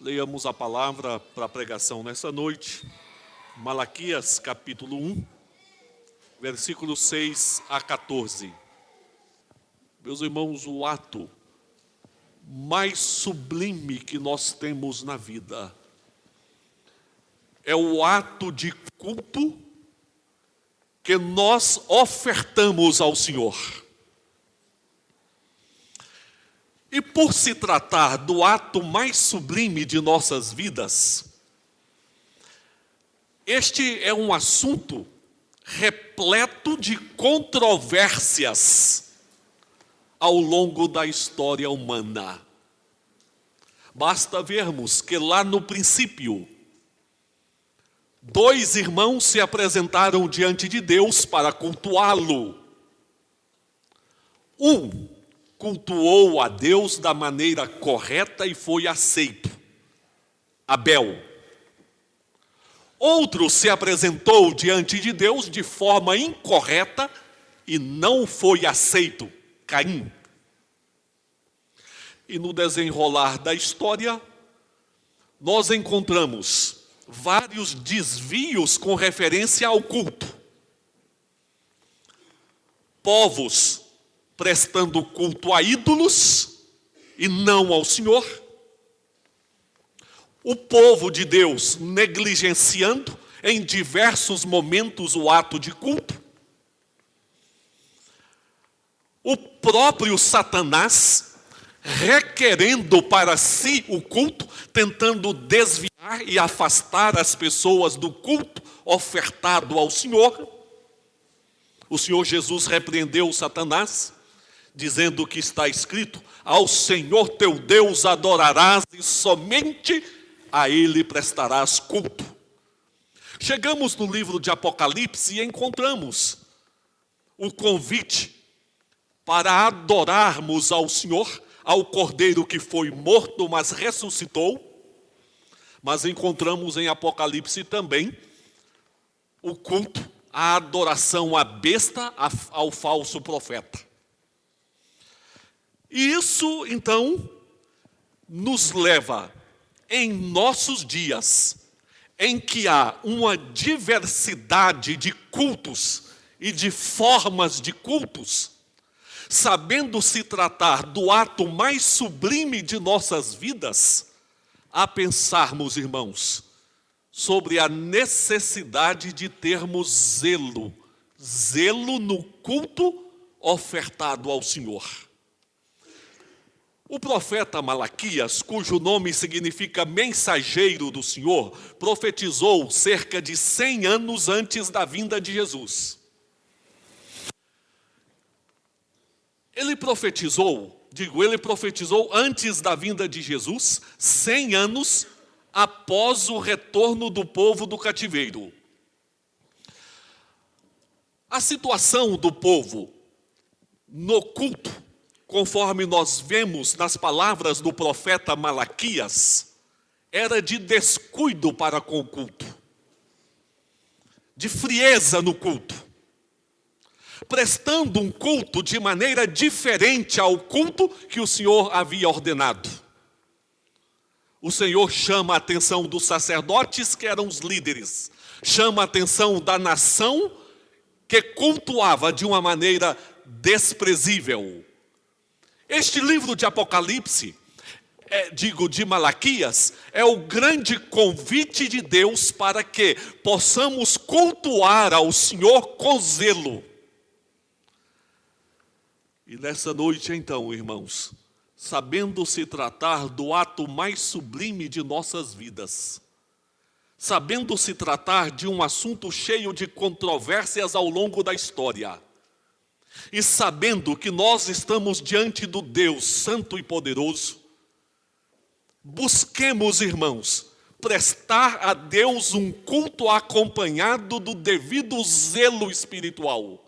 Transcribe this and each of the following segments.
Leiamos a palavra para a pregação nessa noite. Malaquias, capítulo 1, versículos 6 a 14. Meus irmãos, o ato mais sublime que nós temos na vida é o ato de culto que nós ofertamos ao Senhor. E por se tratar do ato mais sublime de nossas vidas, este é um assunto repleto de controvérsias ao longo da história humana. Basta vermos que lá no princípio, dois irmãos se apresentaram diante de Deus para cultuá-lo. Um cultuou a Deus da maneira correta e foi aceito, Abel. Outro se apresentou diante de Deus de forma incorreta e não foi aceito, Caim. E no desenrolar da história, nós encontramos vários desvios com referência ao culto. Povos prestando culto a ídolos e não ao Senhor. O povo de Deus negligenciando em diversos momentos o ato de culto. O próprio Satanás requerendo para si o culto, tentando desviar e afastar as pessoas do culto ofertado ao Senhor. O Senhor Jesus repreendeu o Satanás, dizendo que está escrito: ao Senhor teu Deus adorarás e somente a Ele prestarás culto. Chegamos no livro de Apocalipse e encontramos o convite para adorarmos ao Senhor, ao Cordeiro que foi morto, mas ressuscitou. Mas encontramos em Apocalipse também o culto, a adoração à besta, ao falso profeta. E isso, então, nos leva, em nossos dias, em que há uma diversidade de cultos e de formas de cultos, sabendo se tratar do ato mais sublime de nossas vidas, a pensarmos, irmãos, sobre a necessidade de termos zelo no culto ofertado ao Senhor. O profeta Malaquias, cujo nome significa mensageiro do Senhor, profetizou cerca de 100 anos antes da vinda de Jesus. Ele profetizou antes da vinda de Jesus, 100 anos após o retorno do povo do cativeiro. A situação do povo no culto, conforme nós vemos nas palavras do profeta Malaquias, era de descuido para com o culto, de frieza no culto, prestando um culto de maneira diferente ao culto que o Senhor havia ordenado. O Senhor chama a atenção dos sacerdotes, que eram os líderes, chama a atenção da nação, que cultuava de uma maneira desprezível. Este livro de Apocalipse, de Malaquias, é o grande convite de Deus para que possamos cultuar ao Senhor com zelo. E nessa noite, então, irmãos, sabendo se tratar do ato mais sublime de nossas vidas, sabendo se tratar de um assunto cheio de controvérsias ao longo da história, e sabendo que nós estamos diante do Deus Santo e Poderoso, busquemos, irmãos, prestar a Deus um culto acompanhado do devido zelo espiritual.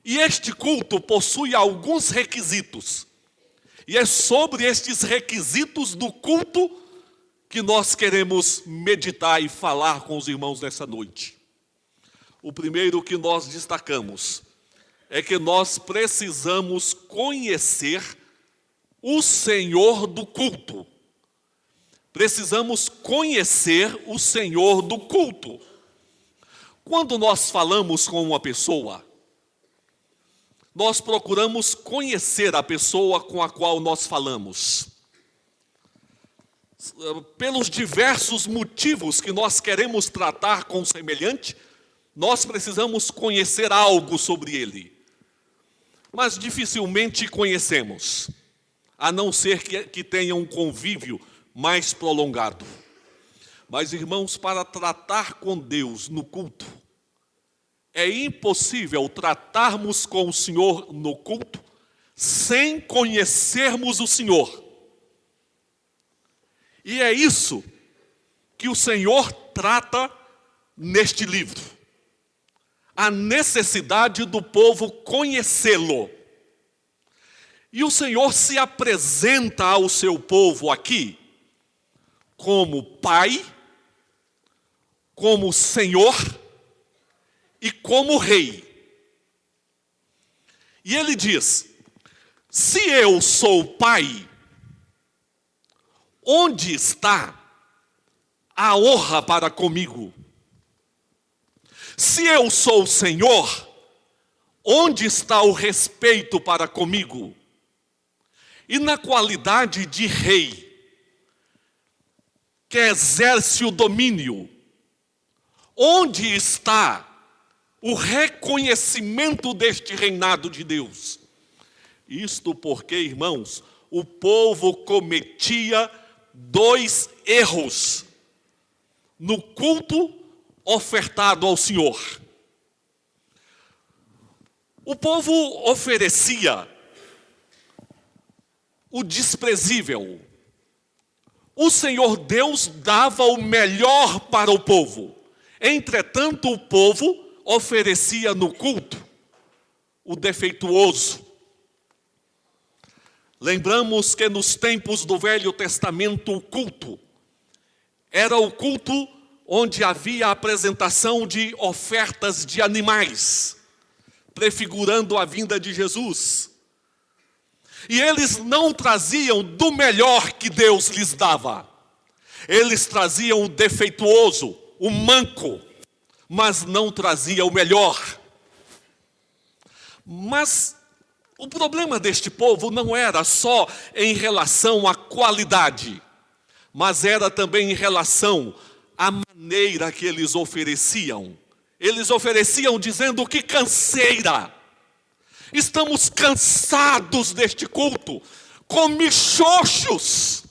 E este culto possui alguns requisitos. E é sobre estes requisitos do culto que nós queremos meditar e falar com os irmãos nessa noite. O primeiro que nós destacamos é que nós precisamos conhecer o Senhor do culto. precisamos conhecer o Senhor do culto. Quando nós falamos com uma pessoa, nós procuramos conhecer a pessoa com a qual nós falamos. Pelos diversos motivos que nós queremos tratar com o semelhante, nós precisamos conhecer algo sobre ele. Mas dificilmente conhecemos, a não ser que tenha um convívio mais prolongado. Mas, irmãos, para tratar com Deus no culto, é impossível tratarmos com o Senhor no culto sem conhecermos o Senhor. E é isso que o Senhor trata neste livro. A necessidade do povo conhecê-lo. E o Senhor se apresenta ao seu povo aqui como Pai, como Senhor e como Rei. E ele diz: se eu sou Pai, onde está a honra para comigo? Se eu sou Senhor, onde está o respeito para comigo? E na qualidade de rei, que exerce o domínio, onde está o reconhecimento deste reinado de Deus? Isto porque, irmãos, o povo cometia 2 erros no culto ofertado ao Senhor. O povo oferecia o desprezível. O Senhor Deus dava o melhor para o povo. Entretanto, o povo oferecia no culto o defeituoso. Lembramos que nos tempos do Velho Testamento, o culto era o culto onde havia a apresentação de ofertas de animais, prefigurando a vinda de Jesus. E eles não traziam do melhor que Deus lhes dava. Eles traziam o defeituoso, o manco, mas não traziam o melhor. Mas o problema deste povo não era só em relação à qualidade, mas era também em relação à maneira que eles ofereciam. Eles ofereciam dizendo: que canseira! Estamos cansados deste culto, comichonhos,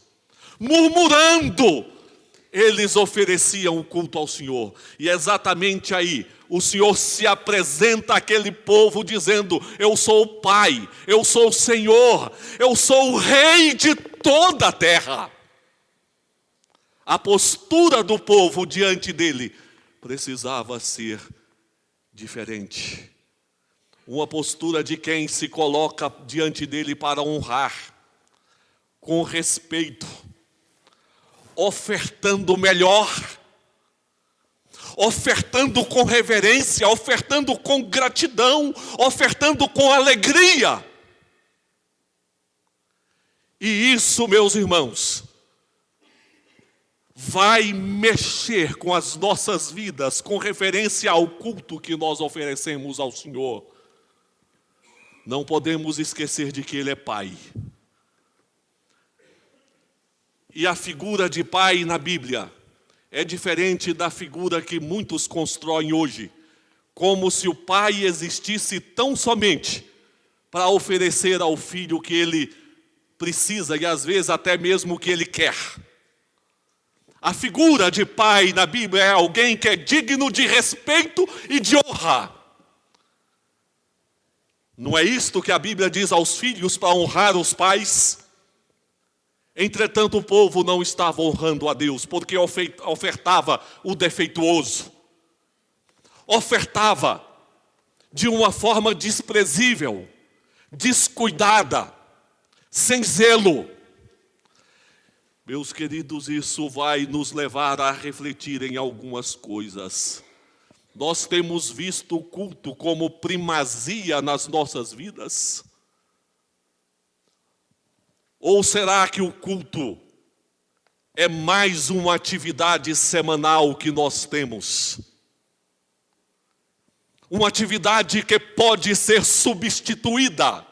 murmurando. Eles ofereciam o culto ao Senhor. E exatamente aí, o Senhor se apresenta àquele povo dizendo: eu sou o Pai, eu sou o Senhor, eu sou o Rei de toda a terra. A postura do povo diante dele precisava ser diferente. Uma postura de quem se coloca diante dele para honrar, com respeito, ofertando o melhor, ofertando com reverência, ofertando com gratidão, ofertando com alegria. E isso, meus irmãos, vai mexer com as nossas vidas, com referência ao culto que nós oferecemos ao Senhor. Não podemos esquecer de que Ele é Pai. E a figura de Pai na Bíblia é diferente da figura que muitos constroem hoje, como se o Pai existisse tão somente para oferecer ao filho o que ele precisa e às vezes até mesmo o que ele quer. A figura de Pai na Bíblia é alguém que é digno de respeito e de honra. Não é isto que a Bíblia diz aos filhos para honrar os pais? Entretanto, o povo não estava honrando a Deus, porque ofertava o defeituoso. Ofertava de uma forma desprezível, descuidada, sem zelo. Meus queridos, isso vai nos levar a refletir em algumas coisas. Nós temos visto o culto como primazia nas nossas vidas? Ou será que o culto é mais uma atividade semanal que nós temos. Uma atividade que pode ser substituída.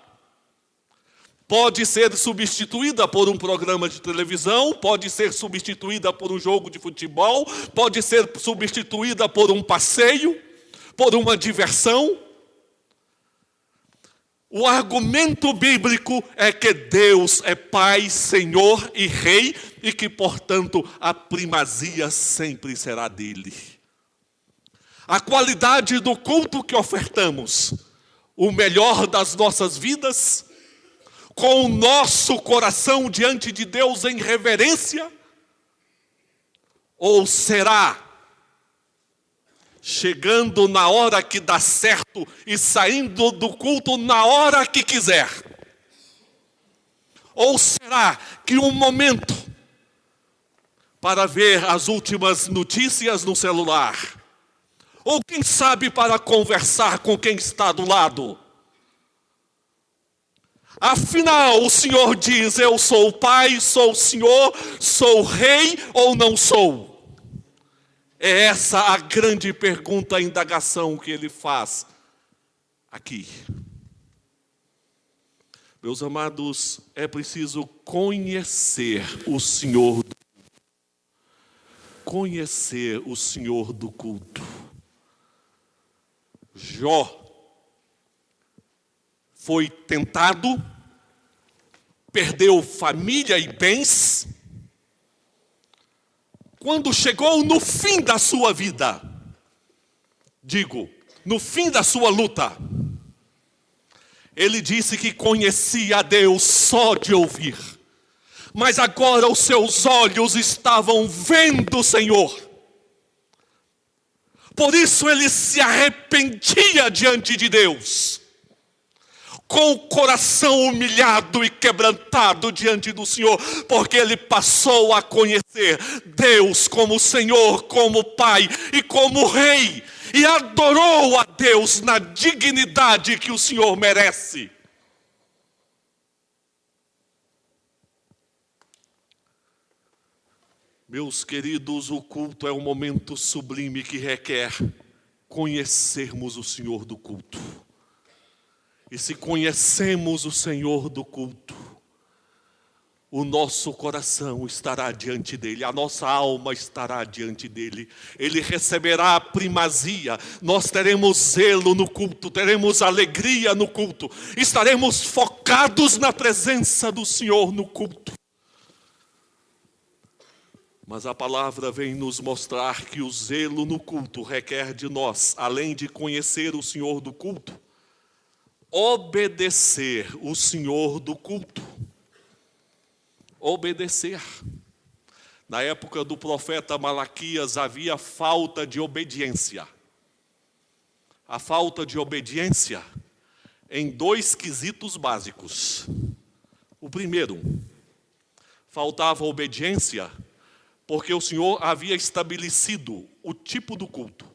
Pode ser substituída por um programa de televisão, pode ser substituída por um jogo de futebol, pode ser substituída por um passeio, por uma diversão. O argumento bíblico é que Deus é Pai, Senhor e Rei, e que, portanto, a primazia sempre será dele. A qualidade do culto que ofertamos, o melhor das nossas vidas, com o nosso coração diante de Deus em reverência? Ou será chegando na hora que dá certo e saindo do culto na hora que quiser? Ou será que um momento para ver as últimas notícias no celular? Ou quem sabe para conversar com quem está do lado? Afinal, o Senhor diz, eu sou o Pai, sou o Senhor, sou o Rei ou não sou? É essa a grande pergunta, a indagação que ele faz aqui. Meus amados, é preciso conhecer o Senhor. Conhecer o Senhor do culto. Jó foi tentado, perdeu família e bens. Quando chegou no fim da sua vida, no fim da sua luta, ele disse que conhecia a Deus só de ouvir. Mas agora os seus olhos estavam vendo o Senhor. Por isso ele se arrependia diante de Deus, com o coração humilhado e quebrantado diante do Senhor, porque ele passou a conhecer Deus como Senhor, como Pai e como Rei, e adorou a Deus na dignidade que o Senhor merece. Meus queridos, o culto é um momento sublime que requer conhecermos o Senhor do culto. E se conhecemos o Senhor do culto, o nosso coração estará diante dele, a nossa alma estará diante dele. Ele receberá a primazia, nós teremos zelo no culto, teremos alegria no culto, estaremos focados na presença do Senhor no culto. Mas a palavra vem nos mostrar que o zelo no culto requer de nós, além de conhecer o Senhor do culto, obedecer o Senhor do culto. Obedecer. Na época do profeta Malaquias havia falta de obediência. A falta de obediência em dois quesitos básicos. O primeiro, faltava obediência porque o Senhor havia estabelecido o tipo do culto.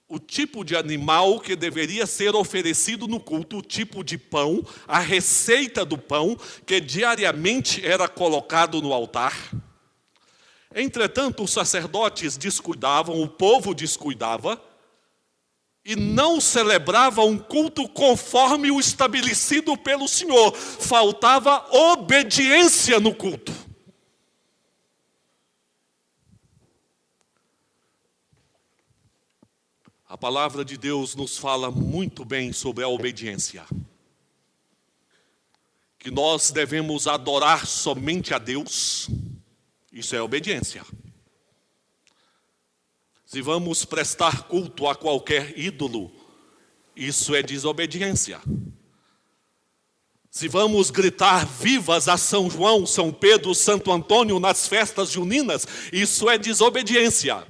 O tipo de animal que deveria ser oferecido no culto, o tipo de pão, a receita do pão que diariamente era colocado no altar. Entretanto, os sacerdotes descuidavam, o povo descuidava e não celebrava um culto conforme o estabelecido pelo Senhor. Faltava obediência no culto. A palavra de Deus nos fala muito bem sobre a obediência. Que nós devemos adorar somente a Deus, isso é obediência. Se vamos prestar culto a qualquer ídolo, isso é desobediência. Se vamos gritar vivas a São João, São Pedro, Santo Antônio nas festas juninas, isso é desobediência.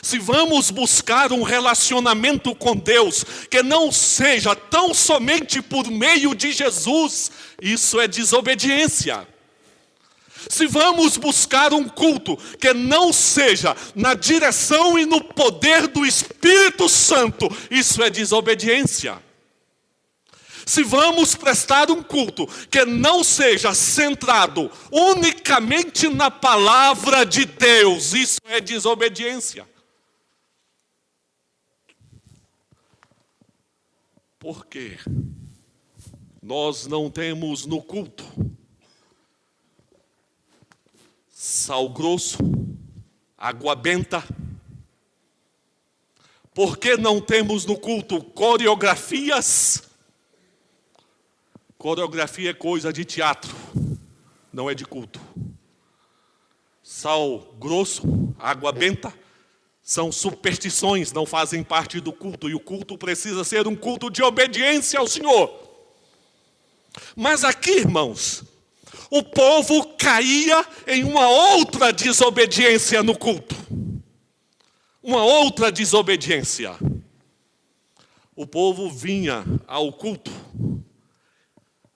Se vamos buscar um relacionamento com Deus que não seja tão somente por meio de Jesus, isso é desobediência. Se vamos buscar um culto que não seja na direção e no poder do Espírito Santo, isso é desobediência. Se vamos prestar um culto que não seja centrado unicamente na palavra de Deus, isso é desobediência. Por quê? Nós não temos no culto sal grosso, água benta. Por que não temos no culto coreografias? Coreografia é coisa de teatro, não é de culto. Sal grosso, água benta, são superstições, não fazem parte do culto. E o culto precisa ser um culto de obediência ao Senhor. Mas aqui, irmãos, o povo caía em uma outra desobediência no culto. Uma outra desobediência. O povo vinha ao culto,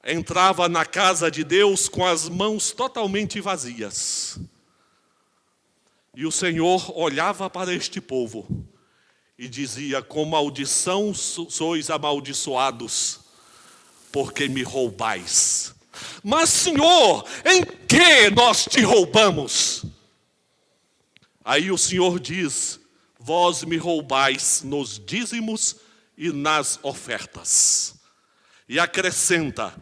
entrava na casa de Deus com as mãos totalmente vazias. E o Senhor olhava para este povo e dizia: com maldição sois amaldiçoados, porque me roubais. Mas, Senhor, em que nós te roubamos? Aí o Senhor diz: vós me roubais nos dízimos e nas ofertas. E acrescenta: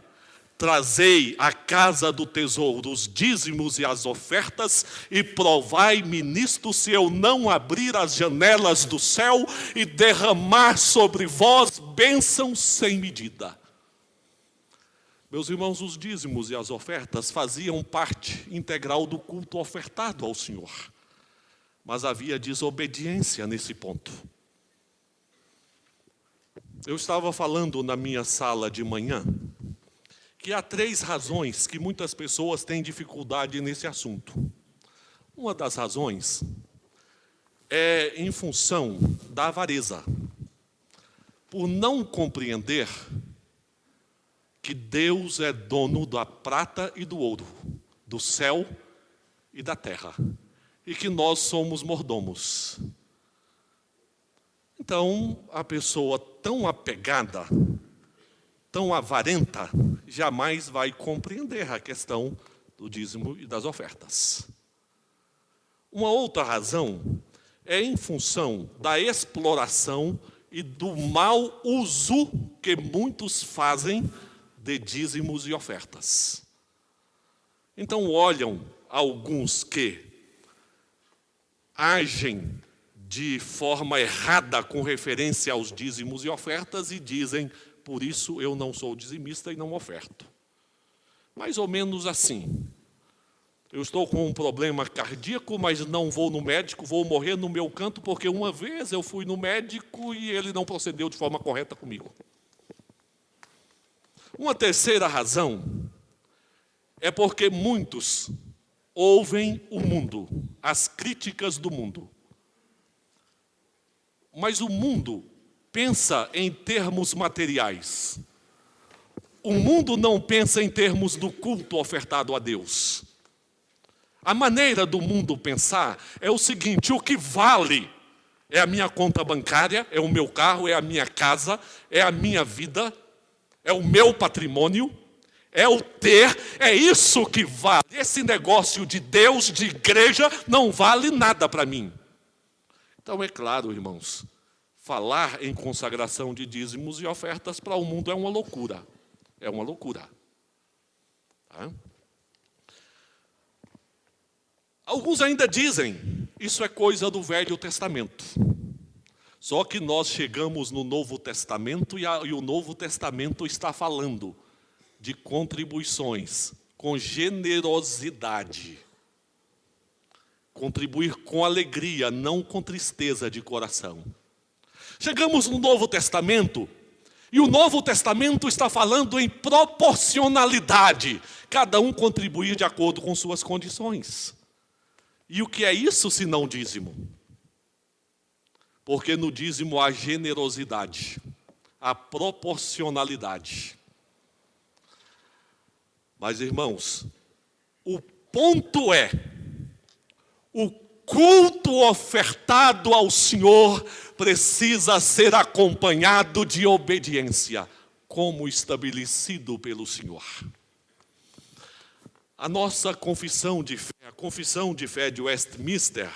trazei à casa do tesouro os dízimos e as ofertas, e provai-me nisto, se eu não abrir as janelas do céu e derramar sobre vós bênçãos sem medida. Meus irmãos, os dízimos e as ofertas faziam parte integral do culto ofertado ao Senhor. Mas havia desobediência nesse ponto. Eu estava falando na minha sala de manhã que há 3 razões que muitas pessoas têm dificuldade nesse assunto. Uma das razões é em função da avareza. Por não compreender que Deus é dono da prata e do ouro, do céu e da terra, e que nós somos mordomos. Então, a pessoa tão apegada, tão avarenta, jamais vai compreender a questão do dízimo e das ofertas. Uma outra razão é em função da exploração e do mau uso que muitos fazem de dízimos e ofertas. Então olham alguns que agem de forma errada com referência aos dízimos e ofertas e dizem: por isso eu não sou dizimista e não oferto. Mais ou menos assim: eu estou com um problema cardíaco, mas não vou no médico, vou morrer no meu canto, porque uma vez eu fui no médico e ele não procedeu de forma correta comigo. Uma terceira razão é porque muitos ouvem o mundo, as críticas do mundo. Mas o mundo pensa em termos materiais. O mundo não pensa em termos do culto ofertado a Deus. A maneira do mundo pensar é o seguinte: o que vale é a minha conta bancária, é o meu carro, é a minha casa, é a minha vida, é o meu patrimônio, é o ter, é isso que vale. Esse negócio de Deus, de igreja, não vale nada para mim. Então, é claro, irmãos, falar em consagração de dízimos e ofertas para o mundo é uma loucura. É uma loucura. Tá? Alguns ainda dizem: isso é coisa do Velho Testamento. Só que nós chegamos no Novo Testamento e o Novo Testamento está falando de contribuições com generosidade. Contribuir com alegria, não com tristeza de coração. Chegamos no Novo Testamento e o Novo Testamento está falando em proporcionalidade. Cada um contribuir de acordo com suas condições. E o que é isso se não dízimo? Porque no dízimo há generosidade, há proporcionalidade. Mas, irmãos, o ponto é: o culto ofertado ao Senhor precisa ser acompanhado de obediência. como estabelecido pelo Senhor. A nossa confissão de fé, a confissão de fé de Westminster,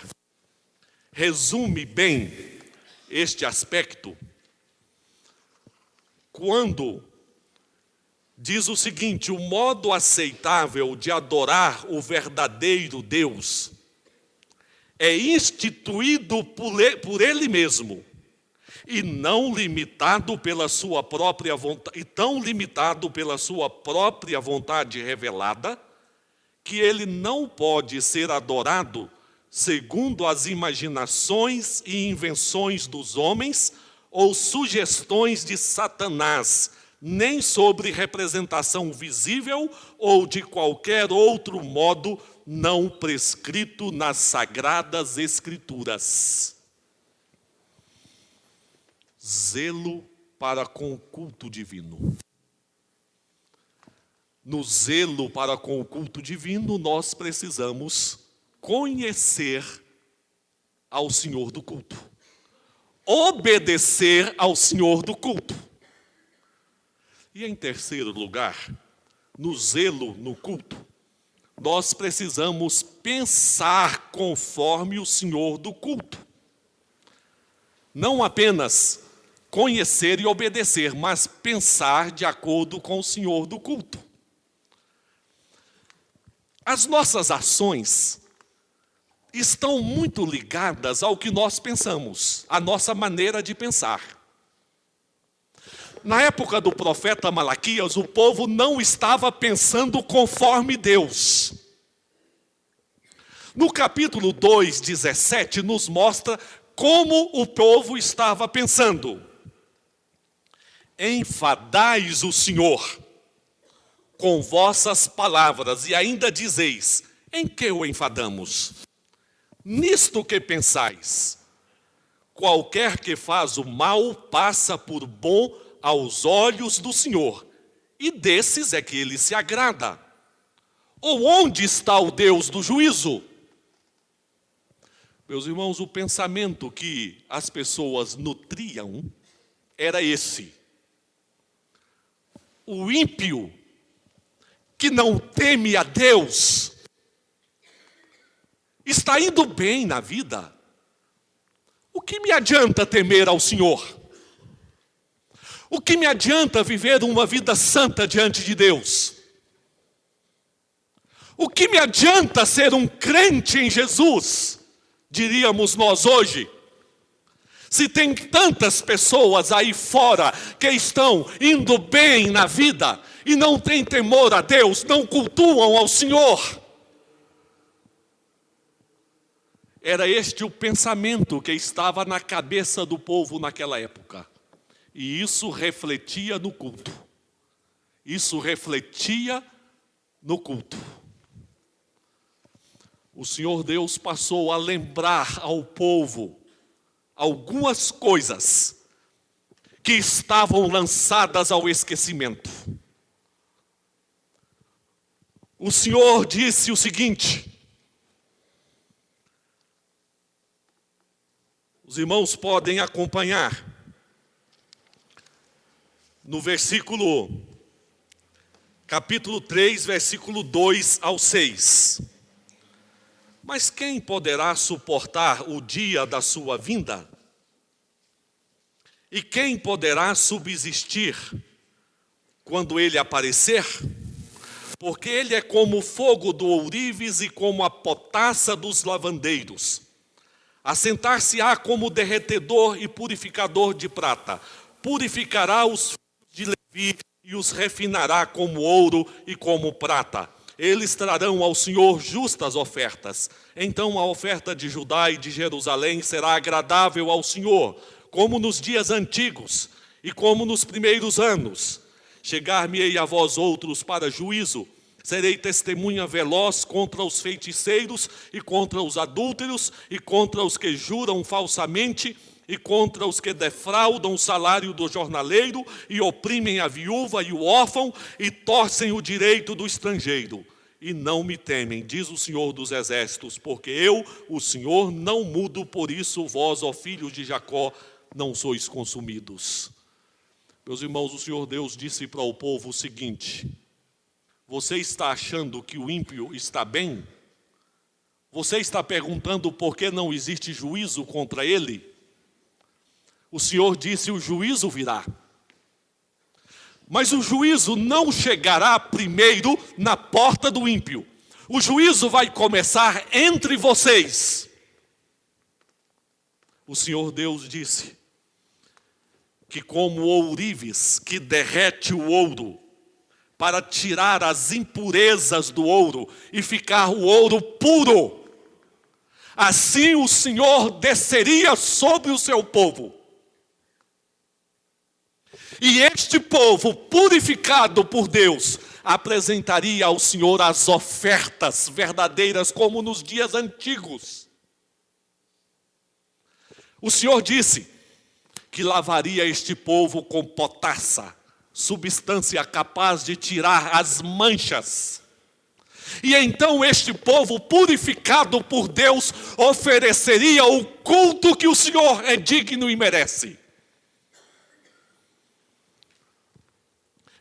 resume bem este aspecto quando diz o seguinte: o modo aceitável de adorar o verdadeiro Deus é instituído por Ele mesmo e não limitado pela sua própria vontade, e tão limitado pela sua própria vontade revelada, que ele não pode ser adorado segundo as imaginações e invenções dos homens ou sugestões de Satanás, nem sobre representação visível ou de qualquer outro modo não prescrito nas Sagradas Escrituras. Zelo para com o culto divino. No zelo para com o culto divino, nós precisamos conhecer ao Senhor do culto, obedecer ao Senhor do culto. E em terceiro lugar, no zelo no culto, nós precisamos pensar conforme o Senhor do culto. Não apenas conhecer e obedecer, mas pensar de acordo com o Senhor do culto. As nossas ações estão muito ligadas ao que nós pensamos, à nossa maneira de pensar. Na época do profeta Malaquias, o povo não estava pensando conforme Deus. No capítulo 2, 17, nos mostra como o povo estava pensando. Enfadais o Senhor com vossas palavras, e ainda dizeis: em que o enfadamos? Nisto que pensais. Qualquer que faz o mal passa por bom aos olhos do Senhor, e desses é que ele se agrada. Ou onde está o Deus do juízo? Meus irmãos, o pensamento que as pessoas nutriam era esse: o ímpio que não teme a Deus está indo bem na vida. O que me adianta temer ao Senhor? O que me adianta viver uma vida santa diante de Deus? O que me adianta ser um crente em Jesus, diríamos nós hoje, se tem tantas pessoas aí fora que estão indo bem na vida e não têm temor a Deus, não cultuam ao Senhor? Era este o pensamento que estava na cabeça do povo naquela época. E isso refletia no culto. Isso refletia no culto. O Senhor Deus passou a lembrar ao povo algumas coisas que estavam lançadas ao esquecimento. O Senhor disse o seguinte: os irmãos podem acompanhar no capítulo 3, versículo 2 ao 6. Mas quem poderá suportar o dia da sua vinda? E quem poderá subsistir quando ele aparecer? Porque ele é como o fogo do ourives e como a potassa dos lavandeiros. Assentar-se-á como derretedor e purificador de prata. Purificará os filhos de Levi e os refinará como ouro e como prata. Eles trarão ao Senhor justas ofertas. Então a oferta de Judá e de Jerusalém será agradável ao Senhor, como nos dias antigos e como nos primeiros anos. Chegar-me-ei a vós outros para juízo. Serei testemunha veloz contra os feiticeiros e contra os adúlteros e contra os que juram falsamente e contra os que defraudam o salário do jornaleiro e oprimem a viúva e o órfão e torcem o direito do estrangeiro. E não me temem, diz o Senhor dos Exércitos, porque eu, o Senhor, não mudo, por isso vós, ó filhos de Jacó, não sois consumidos. Meus irmãos, o Senhor Deus disse para o povo o seguinte: você está achando que o ímpio está bem? Você está perguntando por que não existe juízo contra ele? O Senhor disse: o juízo virá. Mas o juízo não chegará primeiro na porta do ímpio. O juízo vai começar entre vocês. O Senhor Deus disse que como ourives que derrete o ouro para tirar as impurezas do ouro e ficar o ouro puro, assim o Senhor desceria sobre o seu povo. E este povo, purificado por Deus, apresentaria ao Senhor as ofertas verdadeiras, como nos dias antigos. O Senhor disse que lavaria este povo com potassa, substância capaz de tirar as manchas. E então este povo, purificado por Deus, ofereceria o culto que o Senhor é digno e merece.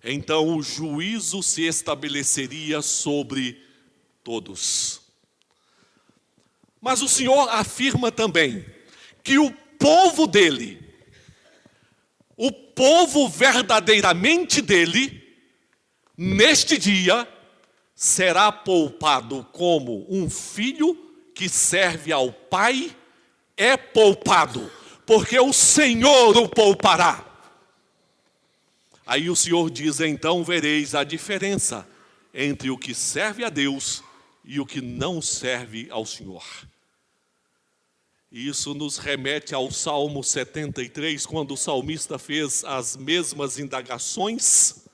Então o juízo se estabeleceria sobre todos. Mas o Senhor afirma também que o povo dele, o povo verdadeiramente dele, neste dia, será poupado como um filho que serve ao pai é poupado, porque o Senhor o poupará. Aí o Senhor diz: então vereis a diferença entre o que serve a Deus e o que não serve ao Senhor. Isso nos remete ao Salmo 73, quando o salmista fez as mesmas indagações.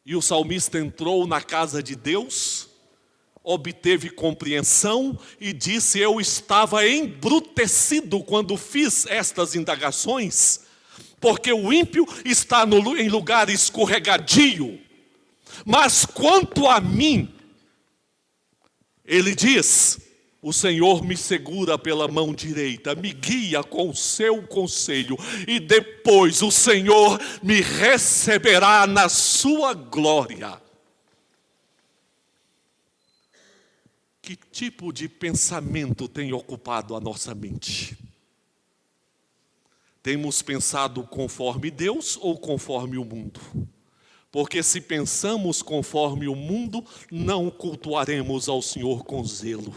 E o salmista entrou na casa de Deus, obteve compreensão e disse: eu estava embrutecido quando fiz estas indagações, porque o ímpio está em lugar escorregadio. Mas quanto a mim, ele diz: o Senhor me segura pela mão direita, me guia com o seu conselho, e depois o Senhor me receberá na sua glória. Que tipo de pensamento tem ocupado a nossa mente? Temos pensado conforme Deus ou conforme o mundo? Porque se pensamos conforme o mundo, não cultuaremos ao Senhor com zelo.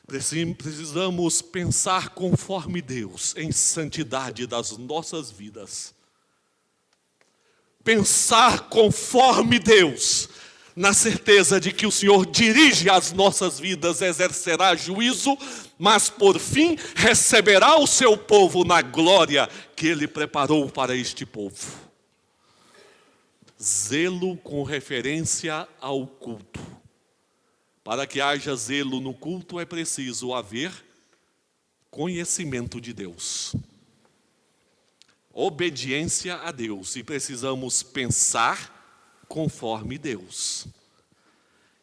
Precisamos pensar conforme Deus, em santidade das nossas vidas. Pensar conforme Deus, na certeza de que o Senhor dirige as nossas vidas, exercerá juízo, mas por fim receberá o seu povo na glória que Ele preparou para este povo. Zelo com referência ao culto. Para que haja zelo no culto é preciso haver conhecimento de Deus, obediência a Deus, e precisamos pensar conforme Deus.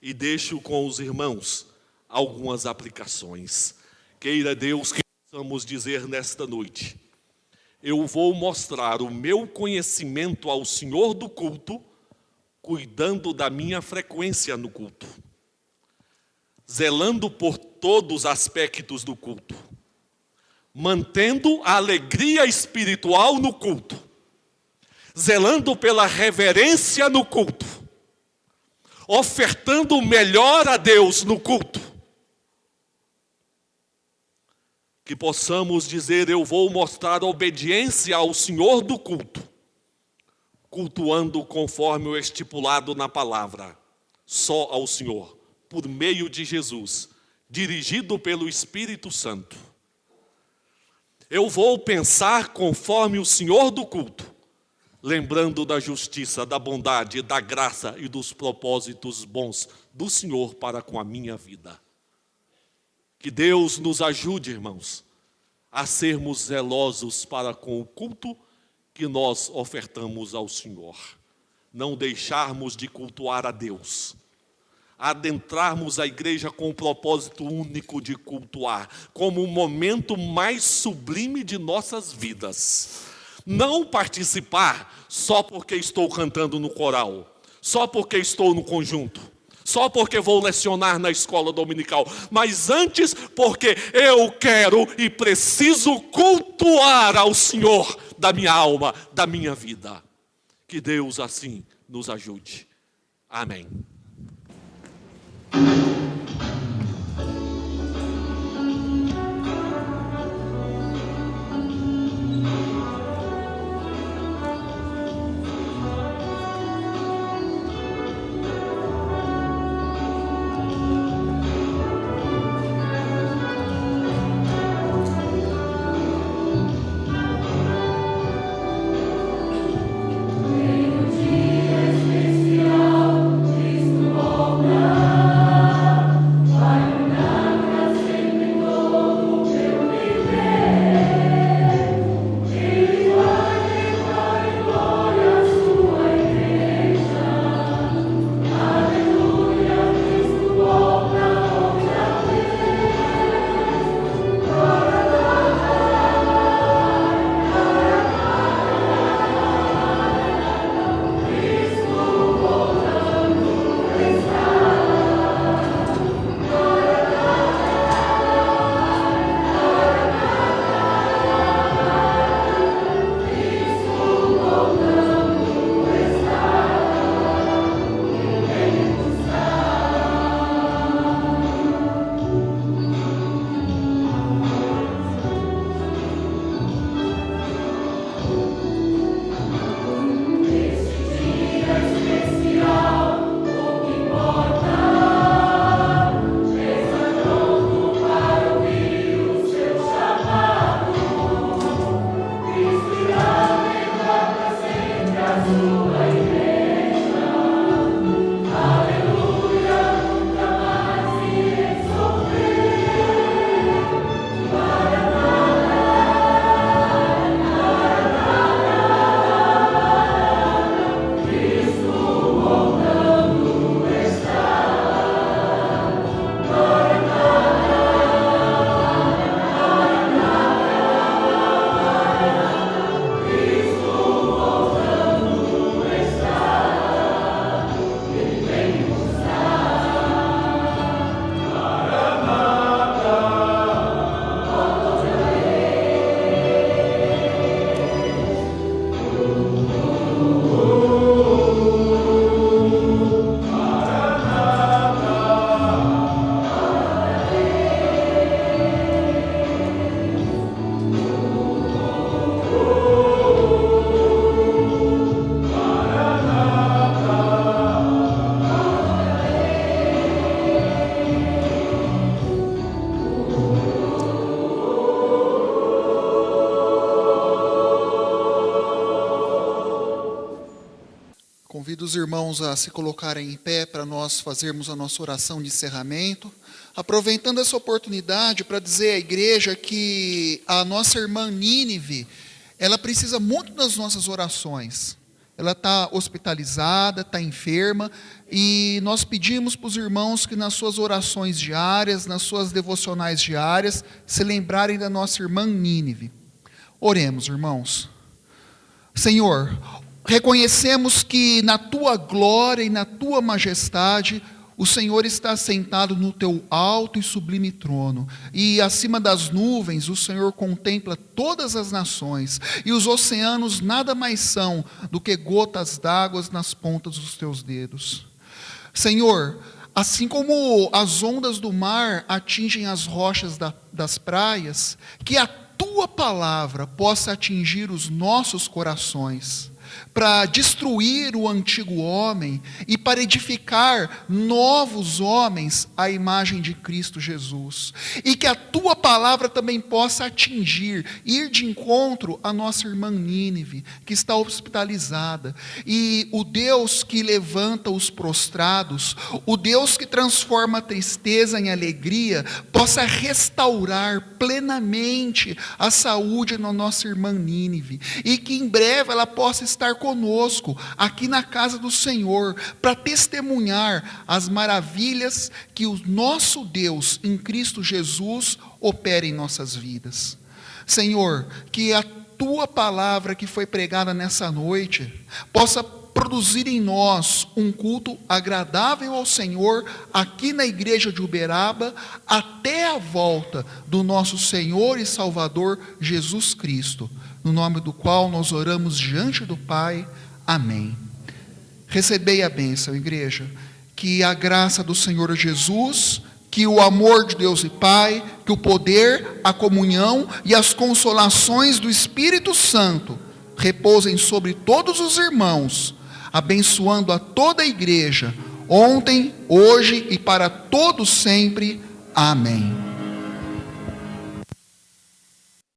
E deixo com os irmãos algumas aplicações. Queira Deus que possamos dizer nesta noite: eu vou mostrar o meu conhecimento ao Senhor do culto, cuidando da minha frequência no culto, zelando por todos os aspectos do culto, mantendo a alegria espiritual no culto, zelando pela reverência no culto, ofertando o melhor a Deus no culto. Que possamos dizer: eu vou mostrar obediência ao Senhor do culto, cultuando conforme o estipulado na palavra, só ao Senhor, por meio de Jesus, dirigido pelo Espírito Santo. Eu vou pensar conforme o Senhor do culto, lembrando da justiça, da bondade, da graça e dos propósitos bons do Senhor para com a minha vida. Que Deus nos ajude, irmãos, a sermos zelosos para com o culto que nós ofertamos ao Senhor. Não deixarmos de cultuar a Deus. Adentrarmos a igreja com o propósito único de cultuar, como o momento mais sublime de nossas vidas. Não participar só porque estou cantando no coral, só porque estou no conjunto, só porque vou lecionar na escola dominical, mas antes porque eu quero e preciso cultuar ao Senhor da minha alma, da minha vida. Que Deus assim nos ajude. Amém. Convido os irmãos a se colocarem em pé para nós fazermos a nossa oração de encerramento, aproveitando essa oportunidade para dizer à igreja que a nossa irmã Nínive, ela precisa muito das nossas orações. Ela está hospitalizada, está enferma, e nós pedimos para os irmãos que nas suas orações diárias, nas suas devocionais diárias, se lembrarem da nossa irmã Nínive. Oremos, irmãos. Senhor, reconhecemos que na Tua glória e na Tua majestade, o Senhor está sentado no Teu alto e sublime trono, e acima das nuvens o Senhor contempla todas as nações, e os oceanos nada mais são do que gotas d'água nas pontas dos Teus dedos. Senhor, assim como as ondas do mar atingem as rochas das praias, que a Tua palavra possa atingir os nossos corações, para destruir o antigo homem e para edificar novos homens à imagem de Cristo Jesus. E que a Tua palavra também possa atingir, ir de encontro à nossa irmã Nínive, que está hospitalizada. E o Deus que levanta os prostrados, o Deus que transforma a tristeza em alegria, possa restaurar plenamente a saúde na nossa irmã Nínive. E que em breve ela possa estar conosco aqui na casa do Senhor para testemunhar as maravilhas que o nosso Deus em Cristo Jesus opera em nossas vidas. Senhor, que a tua palavra que foi pregada nessa noite possa produzir em nós um culto agradável ao Senhor aqui na igreja de Uberaba, até a volta do nosso Senhor e Salvador Jesus Cristo, no nome do qual nós oramos diante do Pai. Amém. Recebei a bênção, igreja, que a graça do Senhor Jesus, que o amor de Deus e Pai, que o poder, a comunhão e as consolações do Espírito Santo repousem sobre todos os irmãos, abençoando a toda a igreja, ontem, hoje e para todos sempre. Amém.